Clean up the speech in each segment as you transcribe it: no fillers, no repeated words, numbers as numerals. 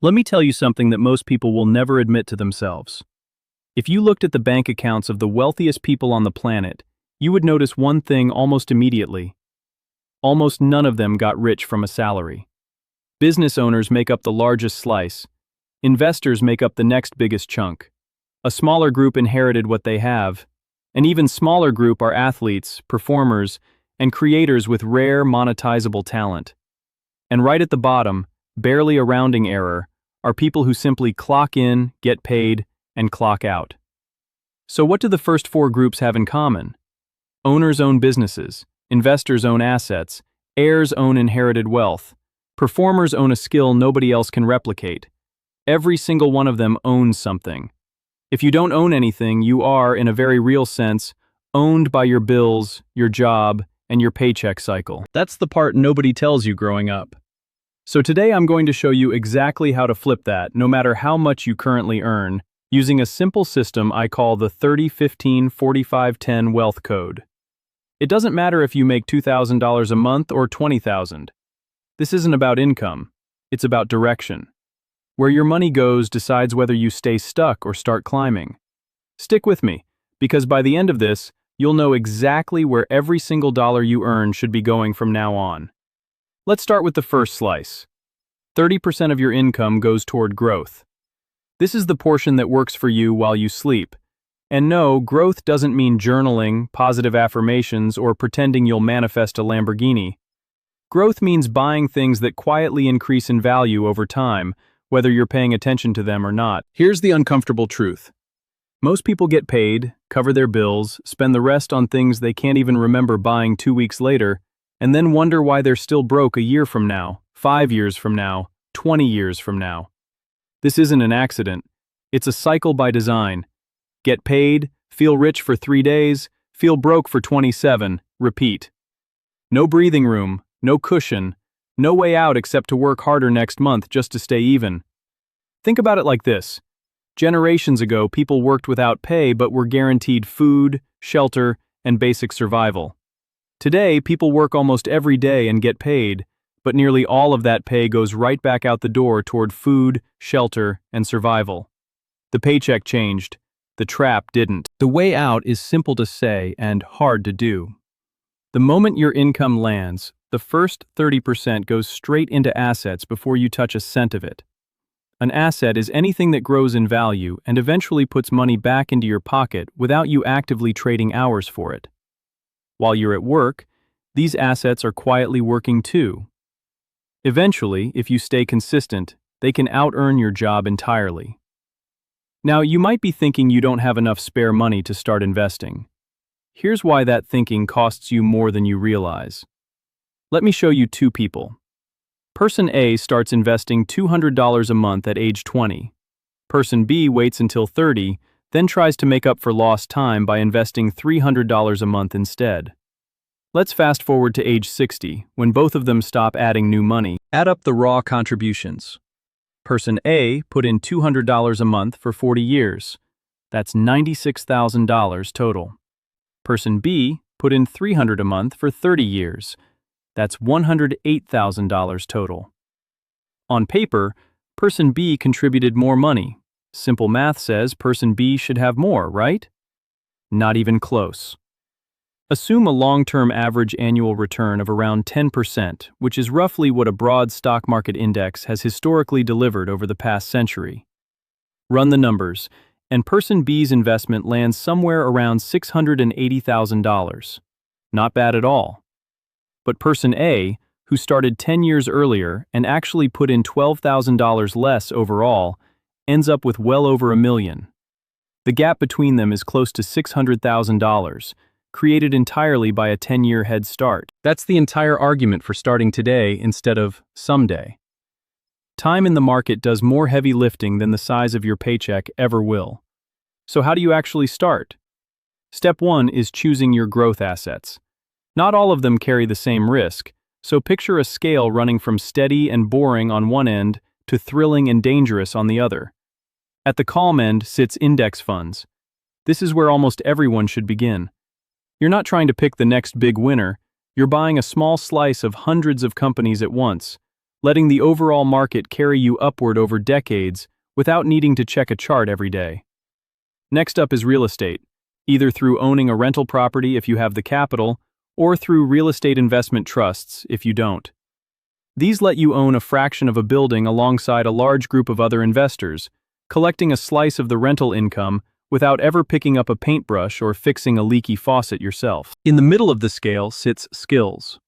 Let me tell you something that most people will never admit to themselves. If you looked at the bank accounts of the wealthiest people on the planet, you would notice one thing almost immediately. Almost none of them got rich from a salary. Business owners make up the largest slice. Investors make up the next biggest chunk. A smaller group inherited what they have. An even smaller group are athletes, performers, and creators with rare monetizable talent. And right at the bottom, barely a rounding error, are people who simply clock in, get paid, and clock out. So what do the first four groups have in common? Owners own businesses, investors own assets, heirs own inherited wealth, performers own a skill nobody else can replicate. Every single one of them owns something. If you don't own anything, you are, in a very real sense, owned by your bills, your job, and your paycheck cycle. That's the part nobody tells you growing up. So today I'm going to show you exactly how to flip that, no matter how much you currently earn, using a simple system I call the 30-15-45-10 wealth code. It doesn't matter if you make $2,000 a month or $20,000. This isn't about income, it's about direction. Where your money goes decides whether you stay stuck or start climbing. Stick with me, because by the end of this, you'll know exactly where every single dollar you earn should be going from now on. Let's start with the first slice. 30% of your income goes toward growth. This is the portion that works for you while you sleep. And no, growth doesn't mean journaling, positive affirmations, or pretending you'll manifest a Lamborghini. Growth means buying things that quietly increase in value over time, whether you're paying attention to them or not. Here's the uncomfortable truth. Most people get paid, cover their bills, spend the rest on things they can't even remember buying 2 weeks later, and then wonder why they're still broke a year from now, 5 years from now, 20 years from now. This isn't an accident. It's a cycle by design. Get paid, feel rich for 3 days, feel broke for 27, repeat. No breathing room, no cushion, no way out except to work harder next month just to stay even. Think about it like this. Generations ago, people worked without pay but were guaranteed food, shelter, and basic survival. Today, people work almost every day and get paid, but nearly all of that pay goes right back out the door toward food, shelter, and survival. The paycheck changed. The trap didn't. The way out is simple to say and hard to do. The moment your income lands, the first 30% goes straight into assets before you touch a cent of it. An asset is anything that grows in value and eventually puts money back into your pocket without you actively trading hours for it. While you're at work, these assets are quietly working too. Eventually, if you stay consistent, they can out-earn your job entirely. Now, you might be thinking you don't have enough spare money to start investing. Here's why that thinking costs you more than you realize. Let me show you two people. Person A starts investing $200 a month at age 20. Person B waits until 30, then tries to make up for lost time by investing $300 a month instead. Let's fast forward to age 60, when both of them stop adding new money. Add up the raw contributions. Person A put in $200 a month for 40 years. That's $96,000 total. Person B put in $300 a month for 30 years. That's $108,000 total. On paper, Person B contributed more money. Simple math says Person B should have more, right? Not even close. Assume a long-term average annual return of around 10%, which is roughly what a broad stock market index has historically delivered over the past century. Run the numbers, and Person B's investment lands somewhere around $680,000. Not bad at all. But Person A, who started 10 years earlier and actually put in $12,000 less overall, ends up with well over $1 million. The gap between them is close to $600,000, created entirely by a 10-year head start. That's the entire argument for starting today instead of someday. Time in the market does more heavy lifting than the size of your paycheck ever will. So how do you actually start? Step 1 is choosing your growth assets. Not all of them carry the same risk, so picture a scale running from steady and boring on one end to thrilling and dangerous on the other. At the calm end sits index funds. This is where almost everyone should begin. You're not trying to pick the next big winner, you're buying a small slice of hundreds of companies at once, letting the overall market carry you upward over decades without needing to check a chart every day. Next up is real estate, either through owning a rental property if you have the capital, or through real estate investment trusts if you don't. These let you own a fraction of a building alongside a large group of other investors, collecting a slice of the rental income without ever picking up a paintbrush or fixing a leaky faucet yourself. In the middle of the scale sits skills.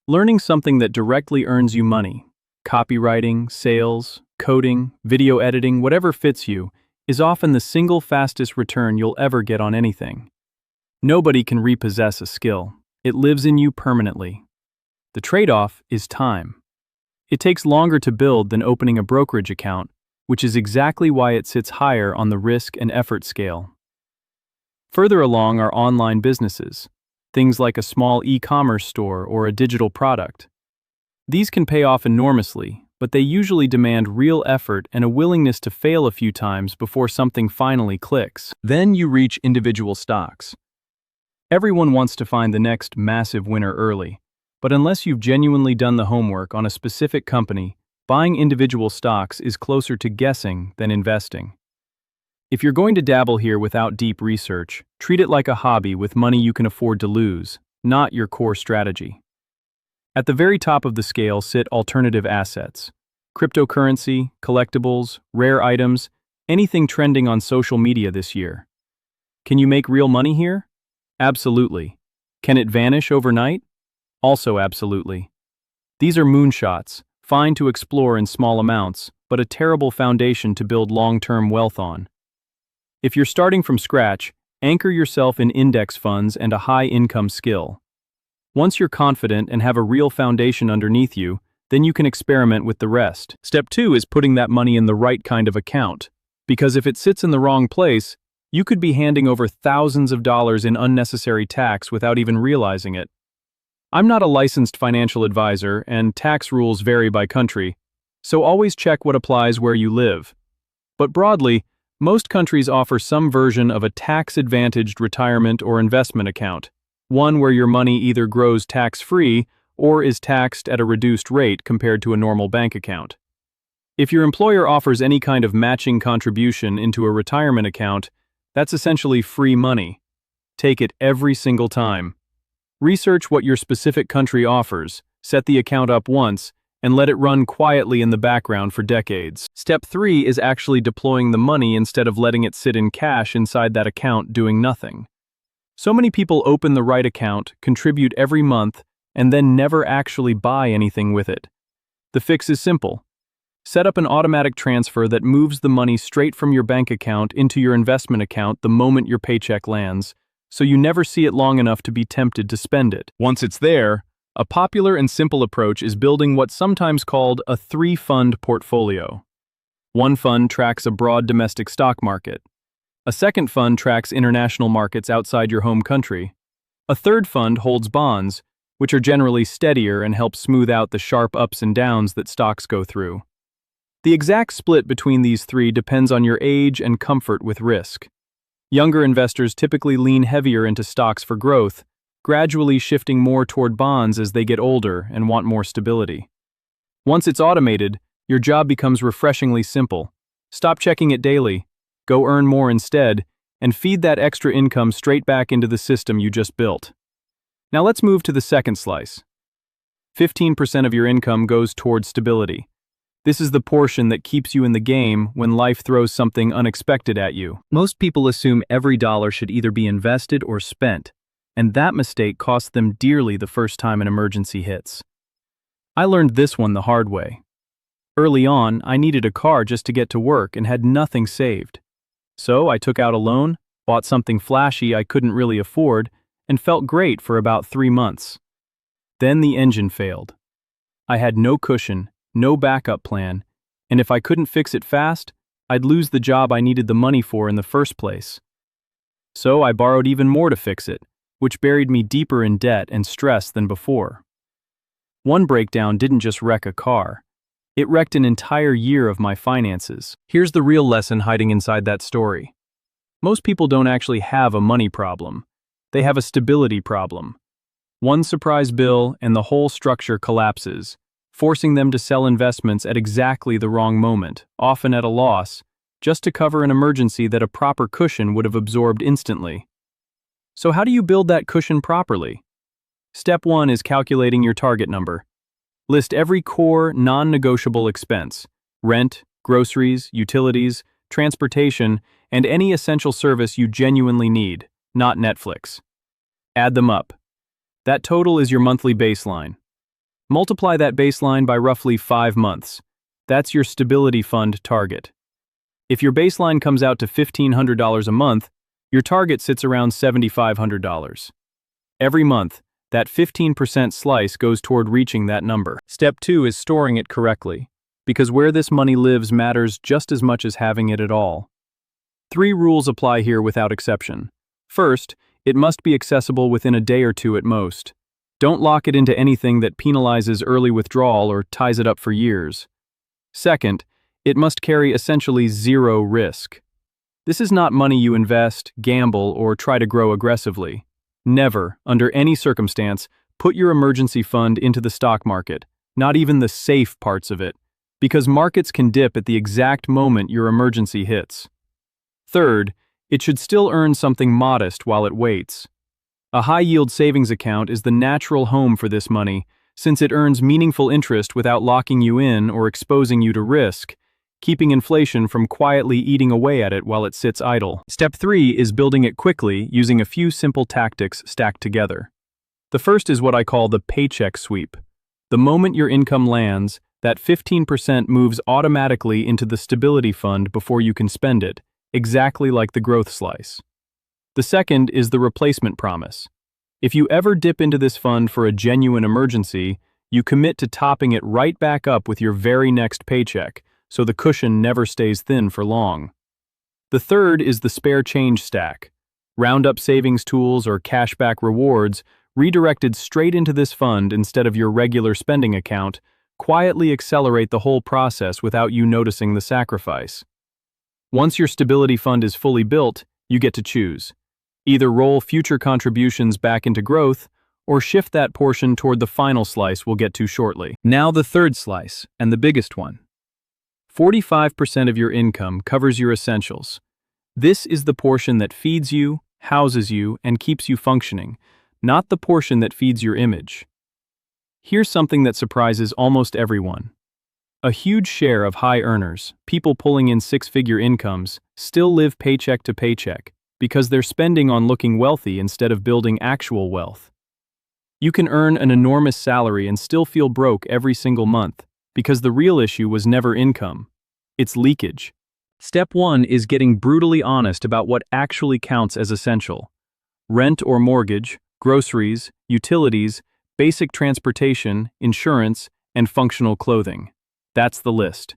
Learning something that directly earns you money, copywriting, sales, coding, video editing, whatever fits you, is often the single fastest return you'll ever get on anything. Nobody can repossess a skill. It lives in you permanently. The trade-off is time. It takes longer to build than opening a brokerage account, which is exactly why it sits higher on the risk and effort scale. Further along are online businesses, things like a small e-commerce store or a digital product. These can pay off enormously, but they usually demand real effort and a willingness to fail a few times before something finally clicks. Then you reach individual stocks. Everyone wants to find the next massive winner early, but unless you've genuinely done the homework on a specific company, buying individual stocks is closer to guessing than investing. If you're going to dabble here without deep research, treat it like a hobby with money you can afford to lose, not your core strategy. At the very top of the scale sit alternative assets. Cryptocurrency, collectibles, rare items, anything trending on social media this year. Can you make real money here? Absolutely. Can it vanish overnight? Also absolutely. These are moonshots, fine to explore in small amounts, but a terrible foundation to build long-term wealth on. If you're starting from scratch, anchor yourself in index funds and a high-income skill. Once you're confident and have a real foundation underneath you, then you can experiment with the rest. Step 2 is putting that money in the right kind of account, because if it sits in the wrong place, you could be handing over thousands of dollars in unnecessary tax without even realizing it. I'm not a licensed financial advisor, and tax rules vary by country, so always check what applies where you live. But broadly, most countries offer some version of a tax-advantaged retirement or investment account, one where your money either grows tax-free or is taxed at a reduced rate compared to a normal bank account. If your employer offers any kind of matching contribution into a retirement account, that's essentially free money. Take it every single time. Research what your specific country offers, set the account up once, and let it run quietly in the background for decades. Step 3 is actually deploying the money instead of letting it sit in cash inside that account doing nothing. So many people open the right account, contribute every month, and then never actually buy anything with it. The fix is simple. Set up an automatic transfer that moves the money straight from your bank account into your investment account the moment your paycheck lands, so you never see it long enough to be tempted to spend it. Once it's there, a popular and simple approach is building what's sometimes called a 3-fund portfolio. One fund tracks a broad domestic stock market. A second fund tracks international markets outside your home country. A third fund holds bonds, which are generally steadier and help smooth out the sharp ups and downs that stocks go through. The exact split between these three depends on your age and comfort with risk. Younger investors typically lean heavier into stocks for growth, gradually shifting more toward bonds as they get older and want more stability. Once it's automated, your job becomes refreshingly simple. Stop checking it daily, go earn more instead, and feed that extra income straight back into the system you just built. Now let's move to the second slice. 15% of your income goes towards stability. This is the portion that keeps you in the game when life throws something unexpected at you. Most people assume every dollar should either be invested or spent, and that mistake costs them dearly the first time an emergency hits. I learned this one the hard way. Early on, I needed a car just to get to work and had nothing saved. So I took out a loan, bought something flashy I couldn't really afford, and felt great for about 3 months. Then the engine failed. I had no cushion, no backup plan, and if I couldn't fix it fast, I'd lose the job I needed the money for in the first place. So I borrowed even more to fix it, which buried me deeper in debt and stress than before. One breakdown didn't just wreck a car. It wrecked an entire year of my finances. Here's the real lesson hiding inside that story. Most people don't actually have a money problem. They have a stability problem. One surprise bill and the whole structure collapses, forcing them to sell investments at exactly the wrong moment, often at a loss, just to cover an emergency that a proper cushion would have absorbed instantly. So how do you build that cushion properly? Step 1 is calculating your target number. List every core, non-negotiable expense: rent, groceries, utilities, transportation, and any essential service you genuinely need, not Netflix. Add them up. That total is your monthly baseline. Multiply that baseline by roughly 5 months. That's your stability fund target. If your baseline comes out to $1,500 a month, your target sits around $7,500. Every month, that 15% slice goes toward reaching that number. Step 2 is storing it correctly, because where this money lives matters just as much as having it at all. 3 rules apply here without exception. First, it must be accessible within a day or two at most. Don't lock it into anything that penalizes early withdrawal or ties it up for years. Second, it must carry essentially zero risk. This is not money you invest, gamble, or try to grow aggressively. Never, under any circumstance, put your emergency fund into the stock market, not even the safe parts of it, because markets can dip at the exact moment your emergency hits. Third, it should still earn something modest while it waits. A high-yield savings account is the natural home for this money, since it earns meaningful interest without locking you in or exposing you to risk, keeping inflation from quietly eating away at it while it sits idle. Step 3 is building it quickly using a few simple tactics stacked together. The first is what I call the paycheck sweep. The moment your income lands, that 15% moves automatically into the stability fund before you can spend it, exactly like the growth slice. The second is the replacement promise. If you ever dip into this fund for a genuine emergency, you commit to topping it right back up with your very next paycheck, so the cushion never stays thin for long. The third is the spare change stack. Round up savings tools or cashback rewards redirected straight into this fund instead of your regular spending account quietly accelerate the whole process without you noticing the sacrifice. Once your stability fund is fully built, you get to choose. Either roll future contributions back into growth, or shift that portion toward the final slice we'll get to shortly. Now the third slice, and the biggest one. 45% of your income covers your essentials. This is the portion that feeds you, houses you, and keeps you functioning, not the portion that feeds your image. Here's something that surprises almost everyone. A huge share of high earners, people pulling in 6-figure incomes, still live paycheck to paycheck because they're spending on looking wealthy instead of building actual wealth. You can earn an enormous salary and still feel broke every single month, because the real issue was never income. It's leakage. Step 1 is getting brutally honest about what actually counts as essential. Rent or mortgage, groceries, utilities, basic transportation, insurance, and functional clothing. That's the list.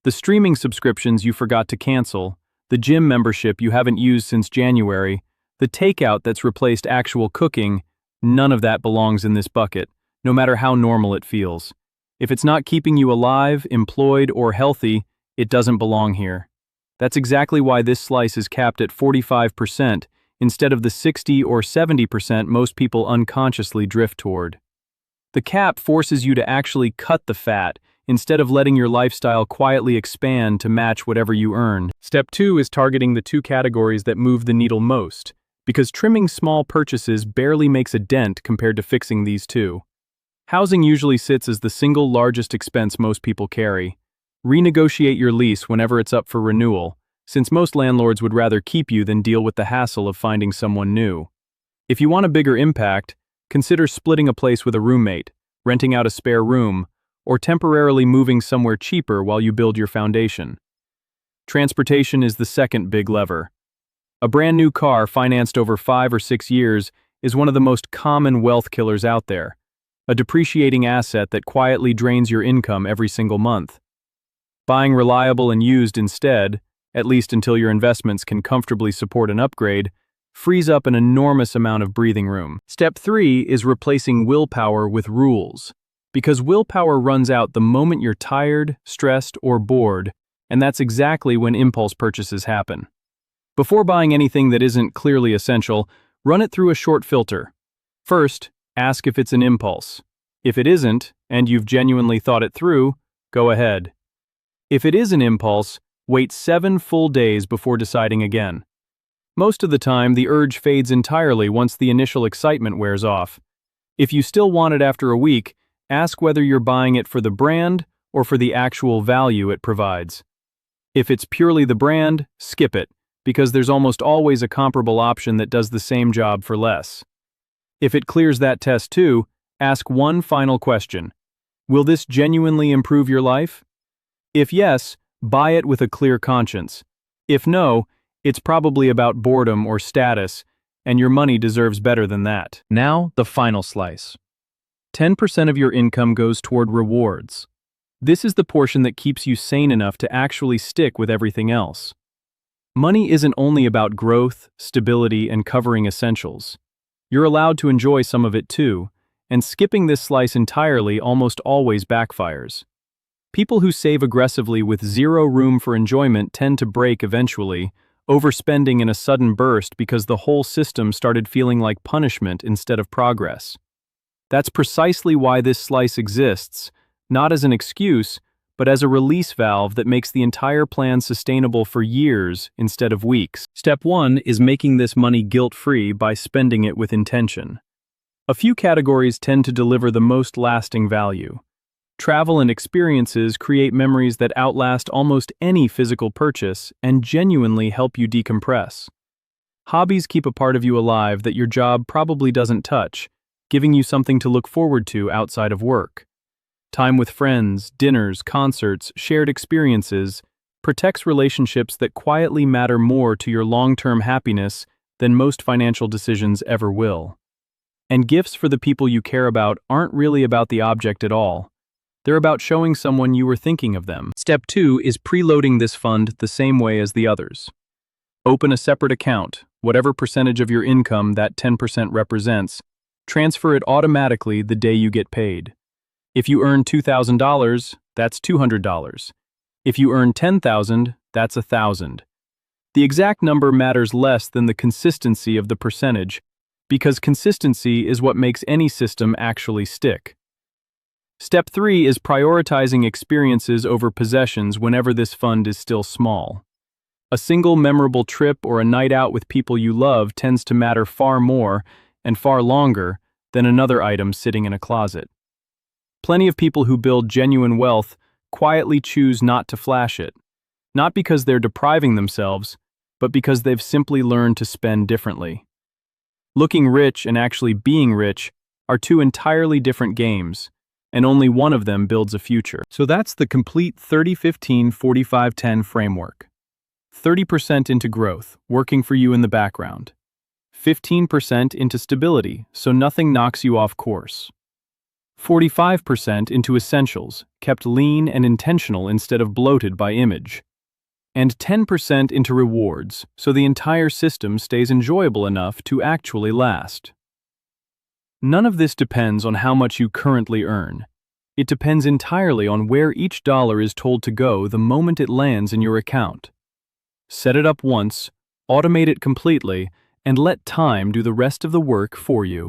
The streaming subscriptions you forgot to cancel, the gym membership you haven't used since January, the takeout that's replaced actual cooking, none of that belongs in this bucket, no matter how normal it feels. If it's not keeping you alive, employed, or healthy, it doesn't belong here. That's exactly why this slice is capped at 45% instead of the 60 or 70% most people unconsciously drift toward. The cap forces you to actually cut the fat instead of letting your lifestyle quietly expand to match whatever you earn. Step 2 is targeting the 2 categories that move the needle most, because trimming small purchases barely makes a dent compared to fixing these 2. Housing usually sits as the single largest expense most people carry. Renegotiate your lease whenever it's up for renewal, since most landlords would rather keep you than deal with the hassle of finding someone new. If you want a bigger impact, consider splitting a place with a roommate, renting out a spare room, or temporarily moving somewhere cheaper while you build your foundation. Transportation is the second big lever. A brand new car financed over 5 or 6 years is one of the most common wealth killers out there, a depreciating asset that quietly drains your income every single month. Buying reliable and used instead, at least until your investments can comfortably support an upgrade, frees up an enormous amount of breathing room. Step 3 is replacing willpower with rules, because willpower runs out the moment you're tired, stressed, or bored, and that's exactly when impulse purchases happen. Before buying anything that isn't clearly essential, run it through a short filter. First, ask if it's an impulse. If it isn't, and you've genuinely thought it through, go ahead. If it is an impulse, wait 7 full days before deciding again. Most of the time, the urge fades entirely once the initial excitement wears off. If you still want it after a week, ask whether you're buying it for the brand or for the actual value it provides. If it's purely the brand, skip it, because there's almost always a comparable option that does the same job for less. If it clears that test too, ask one final question. Will this genuinely improve your life? If yes, buy it with a clear conscience. If no, it's probably about boredom or status, and your money deserves better than that. Now, the final slice. 10% of your income goes toward rewards. This is the portion that keeps you sane enough to actually stick with everything else. Money isn't only about growth, stability, and covering essentials. You're allowed to enjoy some of it too, and skipping this slice entirely almost always backfires. People who save aggressively with zero room for enjoyment tend to break eventually, overspending in a sudden burst because the whole system started feeling like punishment instead of progress. That's precisely why this slice exists, not as an excuse, but as a release valve that makes the entire plan sustainable for years instead of weeks. Step 1 is making this money guilt-free by spending it with intention. A few categories tend to deliver the most lasting value. Travel and experiences create memories that outlast almost any physical purchase and genuinely help you decompress. Hobbies keep a part of you alive that your job probably doesn't touch, giving you something to look forward to outside of work. Time with friends, dinners, concerts, shared experiences protects relationships that quietly matter more to your long-term happiness than most financial decisions ever will. And gifts for the people you care about aren't really about the object at all. They're about showing someone you were thinking of them. Step 2 is preloading this fund the same way as the others. Open a separate account, whatever percentage of your income that 10% represents. Transfer it automatically the day you get paid. If you earn $2,000, that's $200. If you earn $10,000, that's $1,000. The exact number matters less than the consistency of the percentage, because consistency is what makes any system actually stick. Step 3 is prioritizing experiences over possessions whenever this fund is still small. A single memorable trip or a night out with people you love tends to matter far more and far longer than another item sitting in a closet. Plenty of people who build genuine wealth quietly choose not to flash it, not because they're depriving themselves, but because they've simply learned to spend differently. Looking rich and actually being rich are two entirely different games, and only one of them builds a future. So that's the complete 30-15-45-10 framework. 30% into growth, working for you in the background. 15% into stability, so nothing knocks you off course. 45% into essentials, kept lean and intentional instead of bloated by image. And 10% into rewards, so the entire system stays enjoyable enough to actually last. None of this depends on how much you currently earn. It depends entirely on where each dollar is told to go the moment it lands in your account. Set it up once, automate it completely, and let time do the rest of the work for you.